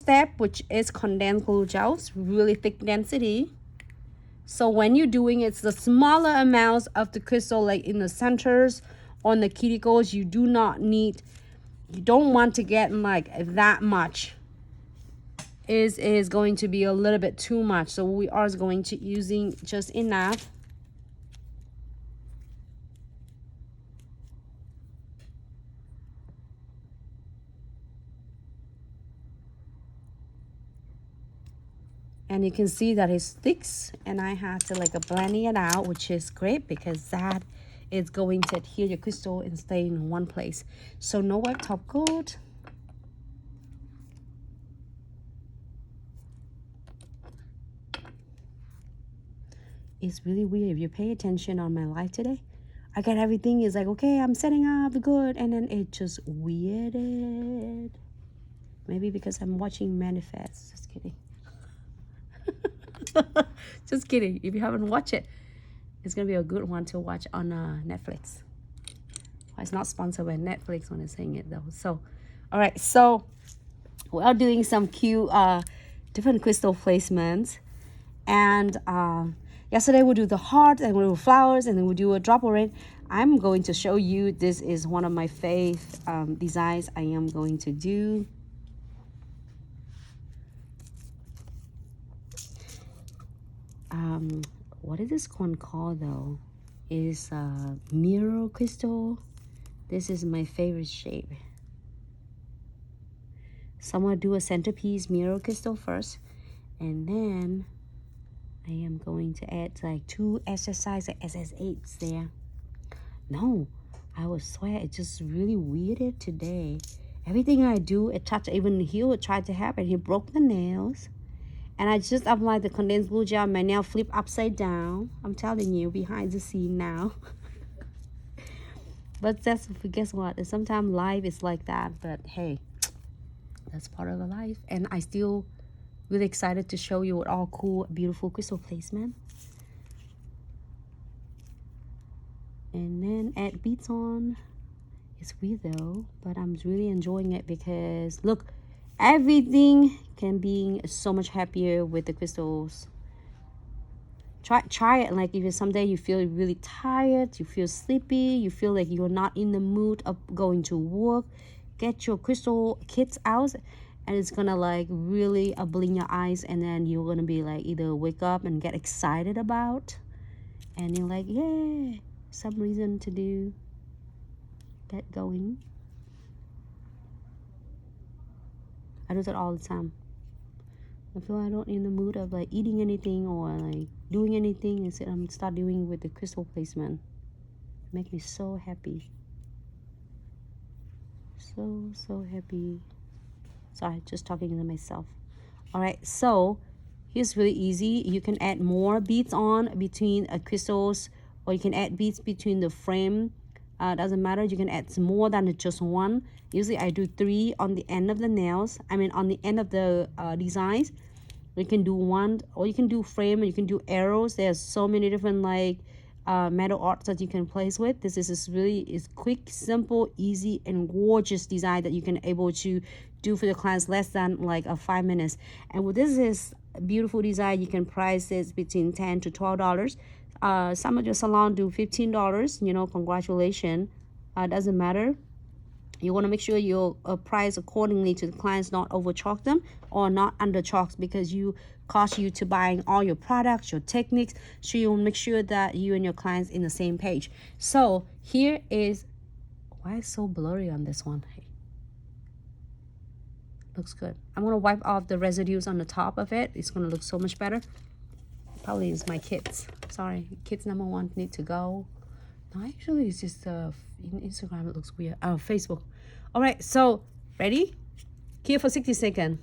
step, which is condensed glue gels, really thick density. So when you're doing it, it's the smaller amounts of the crystal, like in the centers, on the cuticles. You do not need, you don't want to get like that much. Is going to be a little bit too much. So we are going to using just enough. And you can see that it sticks, and I have to like blending it out, which is great because that is going to adhere your crystal and stay in one place. So no white top coat. It's really weird if you pay attention on my live today. I got everything is like, okay, I'm setting up the good, and then it just weirded. Maybe because I'm watching Manifest. Just kidding. Just kidding. If you haven't watched it, it's gonna be a good one to watch on Netflix. Well, it's not sponsored by Netflix when I'm saying it though. So, all right. So we are doing some cute different crystal placements, and yesterday we do the heart, and we do flowers, and then we do a drop of rain. I'm going to show you. This is one of my fave designs I am going to do. What is this one called though? Is mirror crystal. This is my favorite shape. So I'm gonna do a centerpiece mirror crystal first, and then I am going to add like 2 exercise SS8s there. No, I would swear it just really weirded today. Everything I do, it touched. Even he would try to happen. He broke the nails. And I just applied the condensed glue gel. My nail flip upside down. I'm telling you, behind the scene now. But that's, guess what? Sometimes life is like that. But hey, that's part of the life. And I still really excited to show you what all cool, beautiful crystal placement. And then add beads on. It's weird though, but I'm really enjoying it because look, everything can be so much happier with the crystals. Try it. Like if someday you feel really tired, you feel sleepy, you feel like you're not in the mood of going to work, get your crystal kits out, and it's gonna like really blink your eyes, and then you're gonna be like either wake up and get excited about, and you're like, yeah, some reason to do get going. I do that all the time. I feel I don't in the mood of like eating anything or like doing anything, instead I'm start doing with the crystal placement. It makes me so happy. So happy. Sorry, just talking to myself. All right, so here's really easy. You can add more beads on between crystals, or you can add beads between the frame. Doesn't matter. You can add more than just one. Usually I do 3 on the end of the nails. I mean on the end of the designs. You can do 1, or you can do frame, and you can do arrows. There's so many different like metal arts that you can place with. This is really is quick, simple, easy, and gorgeous design that you can able to do for the clients less than like 5 minutes. And with this is a beautiful design, you can price it between $10 to $12. Some of the salon do $15. You know, congratulations. Doesn't matter. You want to make sure you price accordingly to the clients, not overcharge them or not undercharge, because you cost you to buying all your products, your techniques. So you want to make sure that you and your clients in the same page. So here is, why is so blurry on this one? Hey, looks good. I'm going to wipe off the residues on the top of it. It's going to look so much better. Probably is my kids. Sorry, kids number 1 need to go. No, actually it's just in Instagram it looks weird. Facebook. All right, so ready? Here for 60 seconds.